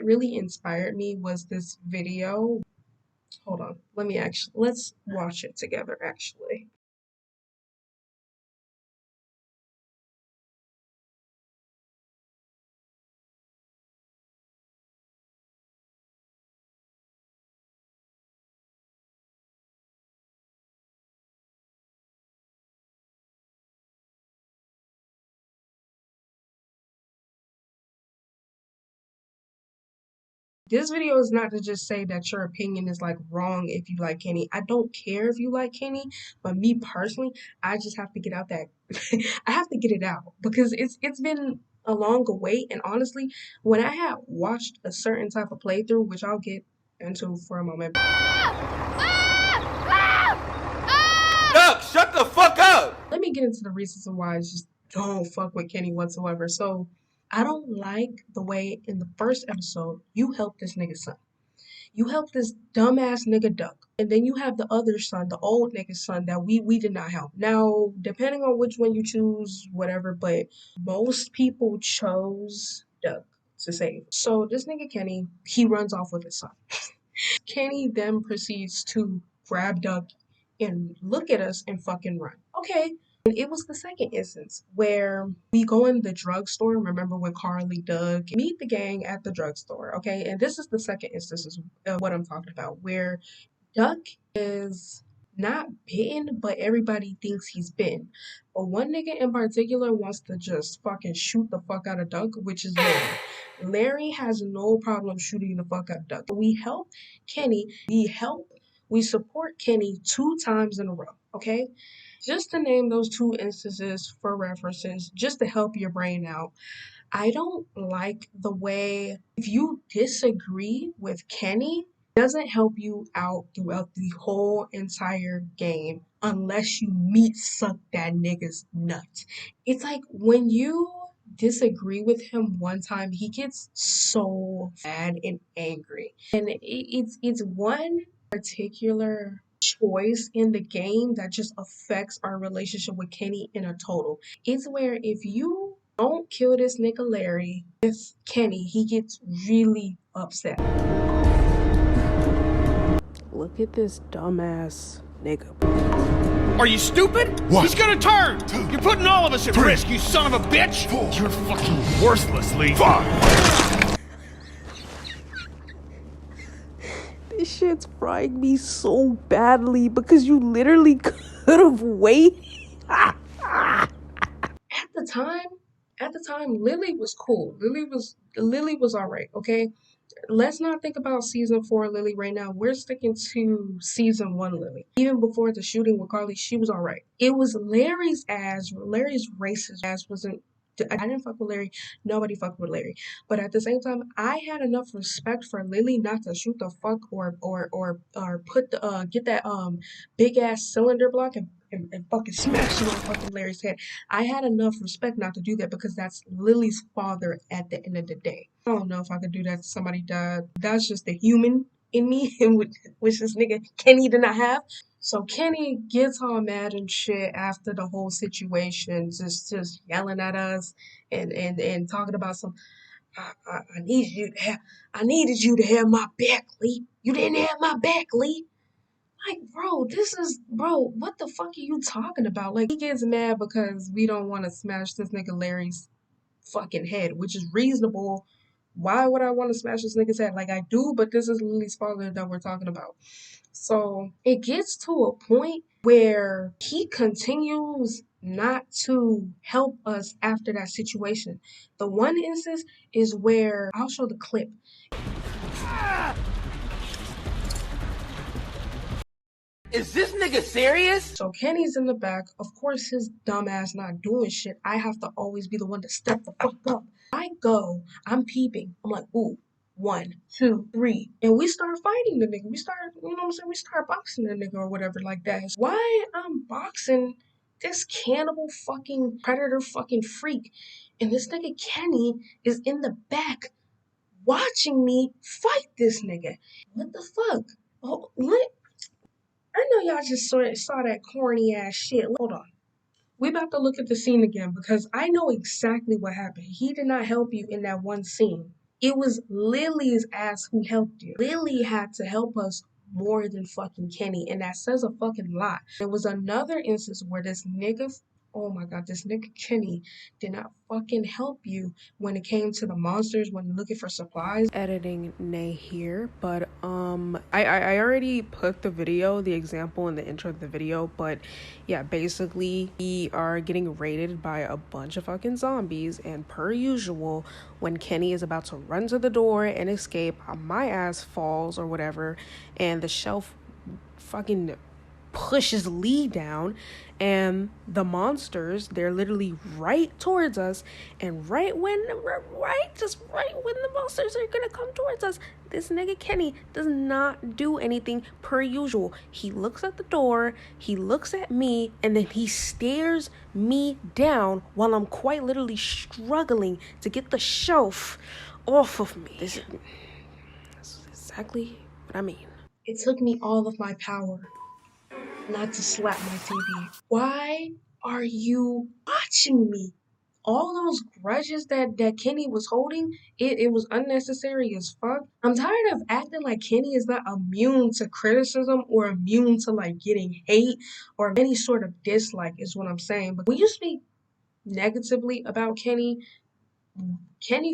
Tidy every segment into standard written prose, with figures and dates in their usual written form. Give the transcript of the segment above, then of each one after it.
really inspired me was this video. Hold on, let's watch it together actually. This video is not to just say that your opinion is like wrong if you like Kenny. I don't care if you like Kenny, but me personally, I just have to get out that I have to get it out because it's been a longer wait. And honestly, when I had watched a certain type of playthrough, which I'll get into for a moment. Duck, shut the fuck up! Let me get into the reasons why I just don't fuck with Kenny whatsoever. So I don't like the way in the first episode you helped this nigga's son. You helped this dumbass nigga Duck. And then you have the other son, the old nigga's son that we did not help. Now, depending on which one you choose, whatever, but most people chose Duck to save. So this nigga Kenny, he runs off with his son. Kenny then proceeds to grab Duck and look at us and fucking run. Okay. And it was the second instance where we go in the drugstore. Remember with Carly, Doug, meet the gang at the drugstore. Okay. And this is the second instance of what I'm talking about, where Duck is not bitten, but everybody thinks he's bitten. But one nigga in particular wants to just fucking shoot the fuck out of Duck, which is Larry. Larry has no problem shooting the fuck out of Duck. We help Kenny. We support Kenny 2 times in a row, okay? Just to name those 2 instances for references, just to help your brain out. I don't like the way if you disagree with Kenny, it doesn't help you out throughout the whole entire game unless you meat suck that nigga's nuts. It's like when you disagree with him one time, he gets so mad and angry. And it's one particular choice in the game that just affects our relationship with Kenny in a total. It's where if you don't kill this nigga Larry with Kenny, he gets really upset. Look at this dumbass nigga. Are you stupid? What? He's gonna turn! You're putting all of us at 3, risk, you son of a bitch! 4, You're fucking worthless, Lee. 5. This shit's frying me so badly because you literally could have waited. At the time, Lily was cool. Lily was alright, okay? Let's not think about season 4 Lily right now. We're sticking to season 1 Lily. Even before the shooting with Carly, she was alright. It was Larry's racist ass wasn't. I didn't fuck with Larry. Nobody fucked with Larry. But at the same time, I had enough respect for Lily not to shoot the fuck or put the get that big ass cylinder block and fucking smash it on fucking Larry's head. I had enough respect not to do that because that's Lily's father at the end of the day. I don't know if I could do that to somebody that that's just the human in me, which this nigga Kenny did not have. So Kenny gets all mad and shit after the whole situation, just yelling at us and talking about some. I needed you to have my back, Lee. You didn't have my back, Lee. Like, bro, what the fuck are you talking about? Like, he gets mad because we don't want to smash this nigga Larry's fucking head, which is reasonable. Why would I want to smash this nigga's head? Like, I do, but this is Lily's father that we're talking about. So it gets to a point where he continues not to help us after that situation. The one instance is where I'll show the clip. Is this nigga serious? So Kenny's in the back. Of course, his dumb ass not doing shit. I have to always be the one to step the fuck up. I go, I'm peeping. I'm like, ooh, 1, 2, 3. And we start fighting the nigga. We start, you know what I'm saying? We start boxing the nigga or whatever like that. Why I'm boxing this cannibal fucking predator fucking freak. And this nigga Kenny is in the back watching me fight this nigga. What the fuck? Oh, I know y'all just saw that corny ass shit. Hold on. We about to look at the scene again because I know exactly what happened. He did not help you in that one scene. It was Lily's ass who helped you. Lily had to help us more than fucking Kenny, and that says a fucking lot. There was another instance where this nigga, oh my god, this nigga Kenny did not fucking help you when it came to the monsters when looking for supplies. Editing Nay here, but I already put the example in the intro of the video, but yeah, basically we are getting raided by a bunch of fucking zombies, and per usual, when Kenny is about to run to the door and escape, my ass falls or whatever, and the shelf fucking pushes Lee down, and the monsters, they're literally right towards us, and right when the monsters are gonna come towards us, this nigga Kenny does not do anything per usual. He looks at the door, he looks at me, and then he stares me down while I'm quite literally struggling to get the shelf off of me. This is exactly what I mean. It took me all of my power not to slap my TV. Why are you watching me? All those grudges that Kenny was holding, it was unnecessary as fuck. I'm tired of acting like Kenny is not immune to criticism or immune to like getting hate or any sort of dislike is what I'm saying. But when you speak negatively about Kenny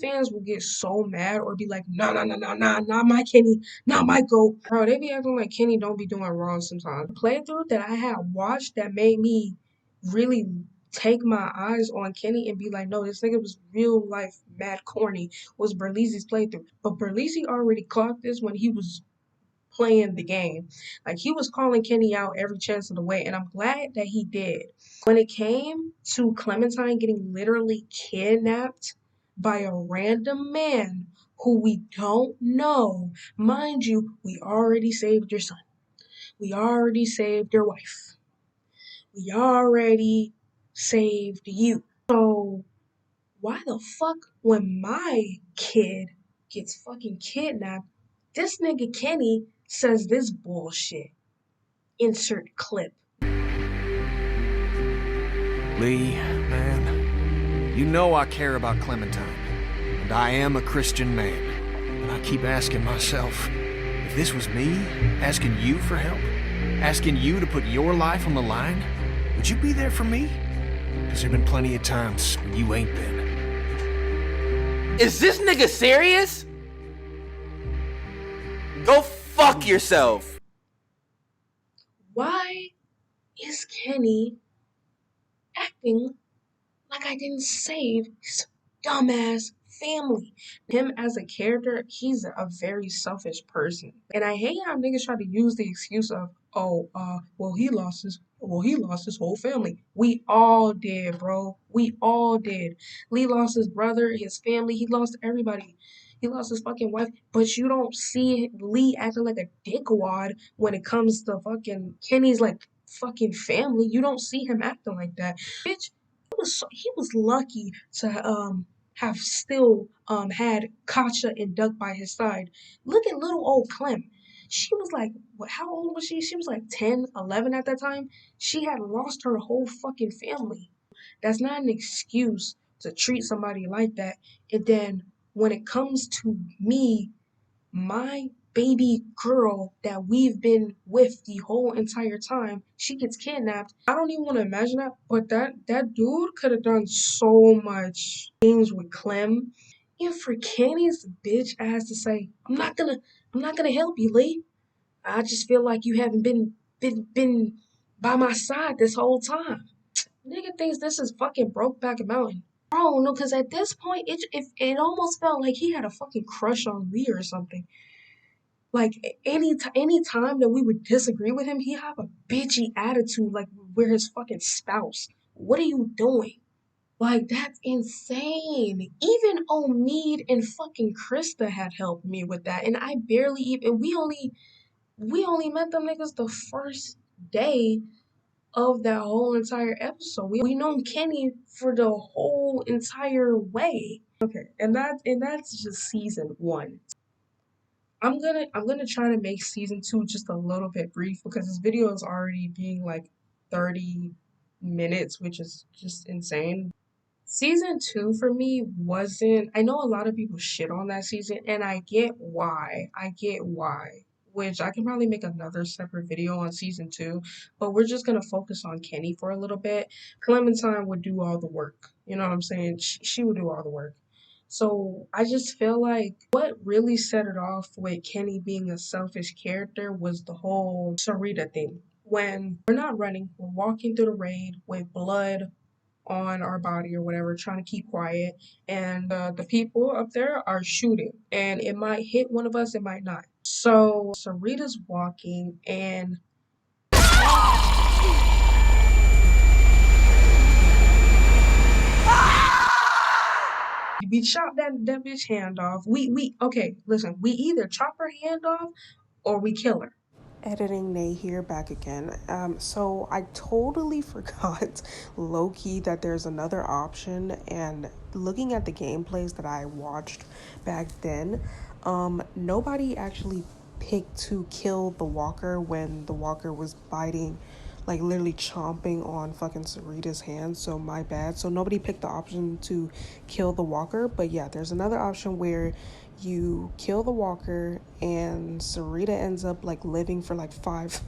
fans will get so mad or be like, nah, nah, nah, nah, nah, not my Kenny, not my GOAT. Bro, they be acting like Kenny don't be doing wrong sometimes. The playthrough that I had watched that made me really take my eyes on Kenny and be like, no, this nigga was real life mad corny was Berlizzi's playthrough. But Berlizzi already clocked this when he was playing the game. Like he was calling Kenny out every chance of the way, and I'm glad that he did. When it came to Clementine getting literally kidnapped by a random man who we don't know, mind you, we already saved your son. We already saved your wife. We already saved you. So why the fuck when my kid gets fucking kidnapped, this nigga Kenny says this bullshit? Insert clip. Lee, man, you know I care about Clementine, and I am a Christian man, and I keep asking myself, if this was me, asking you for help, asking you to put your life on the line, would you be there for me? Because there have been plenty of times when you ain't been. Is this nigga serious? Go fuck yourself. Why is Kenny acting like I didn't save his dumbass family? Him as a character, he's a very selfish person. And I hate how niggas try to use the excuse of, well he lost his whole family. We all did, bro. We all did. Lee lost his brother, his family, he lost everybody. He lost his fucking wife, but you don't see Lee acting like a dickwad when it comes to fucking Kenny's like fucking family. You don't see him acting like that. Bitch, he was lucky to have still had Katja and Duck by his side. Look at little old Clem. She was like, what, how old was she? She was like 10, 11 at that time. She had lost her whole fucking family. That's not an excuse to treat somebody like that. And then when it comes to me, my baby girl that we've been with the whole entire time, she gets kidnapped. I don't even want to imagine that, but that dude could have done so much things with Clem. And for Kenny's bitch ass to say, I'm not gonna help you, Lee. I just feel like you haven't been by my side this whole time. Nigga thinks this is fucking Brokeback Mountain. Bro, no, because at this point, it almost felt like he had a fucking crush on Lee or something. Like any time that we would disagree with him, he have a bitchy attitude like we're his fucking spouse. What are you doing? Like that's insane. Even Omid and fucking Krista had helped me with that, and I barely even we only met them niggas the first day of that whole entire episode. We known Kenny for the whole entire way. Okay, and that's just season 1. I'm gonna try to make season 2 just a little bit brief because this video is already being like 30 minutes, which is just insane. Season two for me wasn't, I know a lot of people shit on that season, and I get why. I get why. Which I can probably make another separate video on season two, but we're just gonna focus on Kenny for a little bit. Clementine would do all the work. You know what I'm saying? She would do all the work. So I just feel like what really set it off with Kenny being a selfish character was the whole Sarita thing. When we're not running, we're walking through the raid with blood on our body or whatever, trying to keep quiet. And the people up there are shooting, and it might hit one of us, it might not. So Sarita's walking, and we chop that bitch hand off. We okay, listen, we either chop her hand off or we kill her. Editing Nay here back again. So I totally forgot Lowkey that there's another option, and looking at the gameplays that I watched back then, nobody actually picked to kill the walker when the walker was biting, like literally chomping on fucking Sarita's hand. So my bad. So nobody picked the option to kill the walker. But yeah, there's another option where you kill the walker and Sarita ends up like living for like five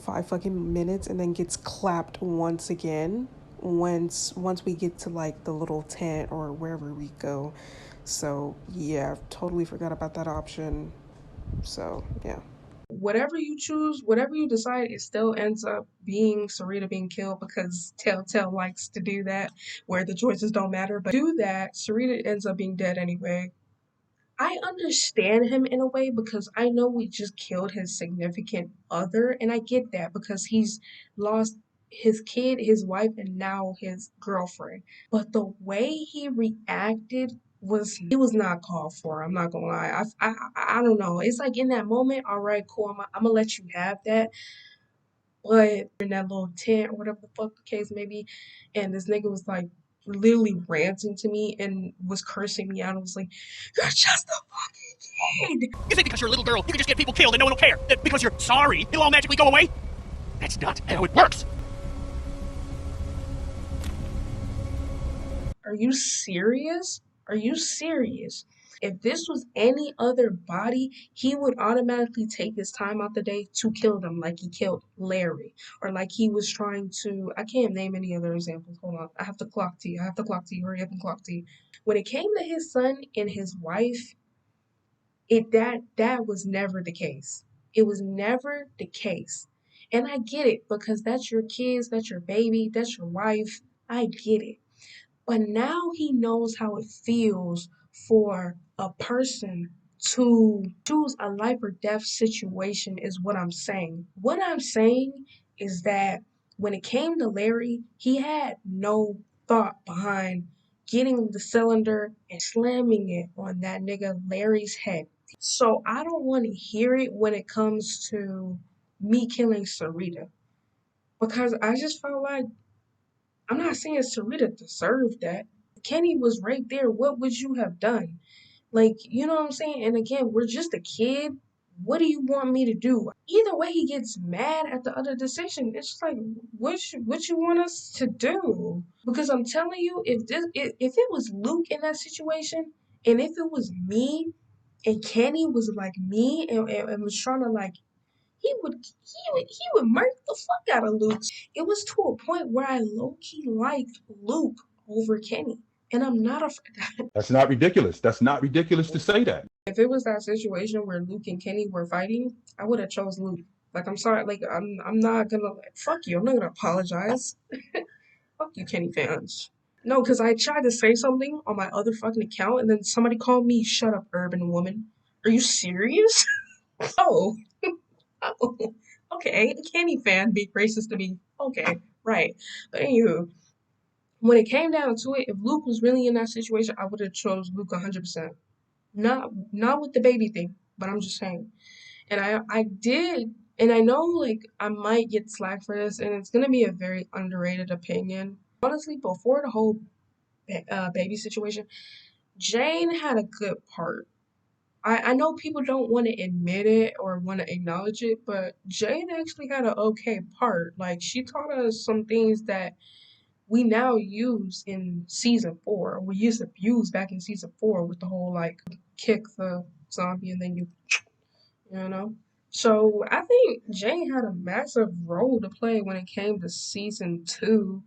fucking minutes and then gets clapped once again once we get to like the little tent or wherever we go. So yeah, totally forgot about that option. So yeah. Whatever you choose, whatever you decide, it still ends up being Sarita being killed because Telltale likes to do that, where the choices don't matter. But do that, Sarita ends up being dead anyway. I understand him in a way because I know we just killed his significant other, and I get that because he's lost his kid, his wife, and now his girlfriend. But the way he reacted was it was not called for. I'm not gonna lie. I don't know. It's like in that moment, all right, cool. I'm gonna let you have that. But in that little tent or whatever the fuck the case may be, and this nigga was like literally ranting to me and was cursing me out. I was like, "You're just a fucking kid." You think because you're a little girl, you can just get people killed and no one will care? That because you're sorry, it'll all magically go away? That's not how it works. Are you serious? Are you serious? If this was any other body, he would automatically take his time out the day to kill them, like he killed Larry, or like he was trying to. I can't name any other examples. Hold on, I have to clock T. I have to clock T. Hurry up and clock T. When it came to his son and his wife, that was never the case. It was never the case. And I get it because that's your kids, that's your baby, that's your wife. I get it. But now he knows how it feels for a person to choose a life or death situation, is what I'm saying. What I'm saying is that when it came to Larry, he had no thought behind getting the cylinder and slamming it on that nigga Larry's head. So I don't want to hear it when it comes to me killing Sarita because I just felt like I'm not saying Sarita deserved that. Kenny was right there. What would you have done? Like, you know what I'm saying? And again, we're just a kid. What do you want me to do? Either way, he gets mad at the other decision. It's just like, what you want us to do? Because I'm telling you, if it was Luke in that situation, and if it was me, and Kenny was like me, and was trying to like he would murk the fuck out of Luke. It was to a point where I low key liked Luke over Kenny. And I'm not afraid. That's not ridiculous. That's not ridiculous to say that. If it was that situation where Luke and Kenny were fighting, I would have chose Luke. Like I'm sorry, like I'm not gonna like, fuck you. I'm not gonna apologize. Fuck you, Kenny fans. No, because I tried to say something on my other fucking account and then somebody called me shut up, urban woman. Are you serious? Oh. Oh, okay, a Kenny fan being racist to me. Okay, right. But anywho, when it came down to it, if Luke was really in that situation, I would have chose Luke 100%. Not with the baby thing, but I'm just saying. And I did, and I know like I might get slack for this, and it's gonna be a very underrated opinion. Honestly, before the whole baby situation, Jane had a good part. I know people don't want to admit it or want to acknowledge it, but Jane actually had an okay part. Like she taught us some things that we now use in season 4. We used to use back in season 4 with the whole like kick the zombie and then you know. So I think Jane had a massive role to play when it came to season 2.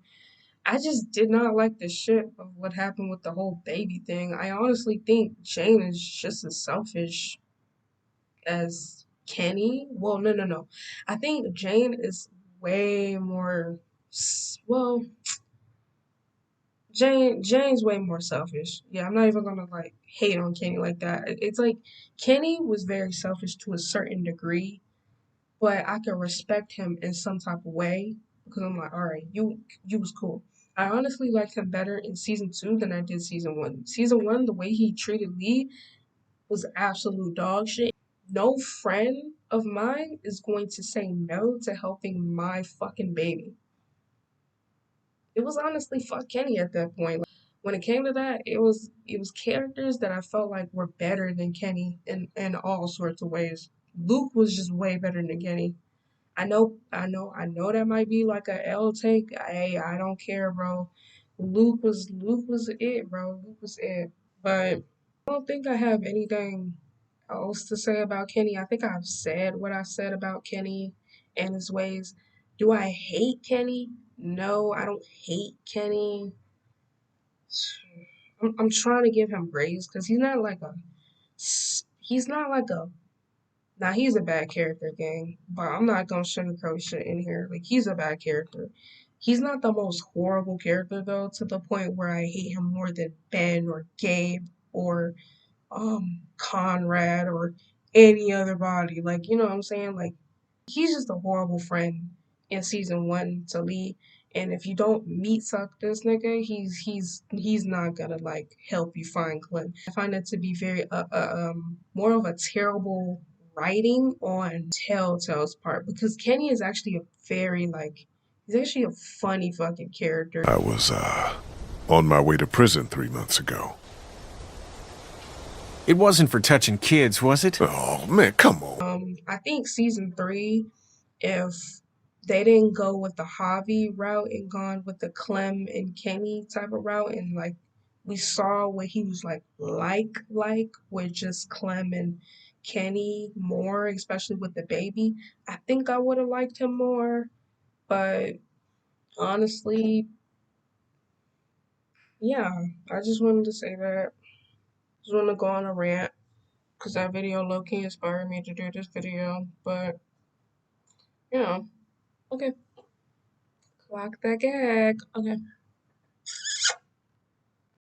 I just did not like the shit of what happened with the whole baby thing. I honestly think Jane is just as selfish as Kenny. Well, no, no, no. I think Jane is way more. Well, Jane's way more selfish. Yeah, I'm not even gonna like hate on Kenny like that. It's like Kenny was very selfish to a certain degree, but I can respect him in some type of way because I'm like, all right, you was cool. I honestly liked him better in season 2 than I did season 1. Season 1, the way he treated Lee was absolute dog shit. No friend of mine is going to say no to helping my fucking baby. It was honestly fuck Kenny at that point. Like, when it came to that, it was characters that I felt like were better than Kenny in all sorts of ways. Luke was just way better than Kenny. I know that might be like a L take. Hey, I don't care, bro. Luke was it, bro. Luke was it. But I don't think I have anything else to say about Kenny. I think I've said what I said about Kenny and his ways. Do I hate Kenny? No, I don't hate Kenny. I'm trying to give him grace because he's not like a now he's a bad character, gang, but I'm not gonna sugarcoat shit in here. Like he's a bad character. He's not the most horrible character though, to the point where I hate him more than Ben or Gabe or Conrad or any other body. Like, you know what I'm saying? Like he's just a horrible friend in season 1 to Lee. And if you don't meet suck this nigga, he's not gonna like help you find Clem. I find that to be very more of a terrible writing on Telltale's part because Kenny is actually a very like he's actually a funny fucking character. I was, on my way to prison 3 months ago. It wasn't for touching kids, was it? Oh, man, come on. I think season 3, if they didn't go with the Javi route and gone with the Clem and Kenny type of route, and like we saw what he was like with just Clem and Kenny more, especially with the baby, I think I would have liked him more. But honestly, yeah, I just wanted to say that. Just want to go on a rant because that video low-key inspired me to do this video. But you know, okay. Clock that gag. Okay.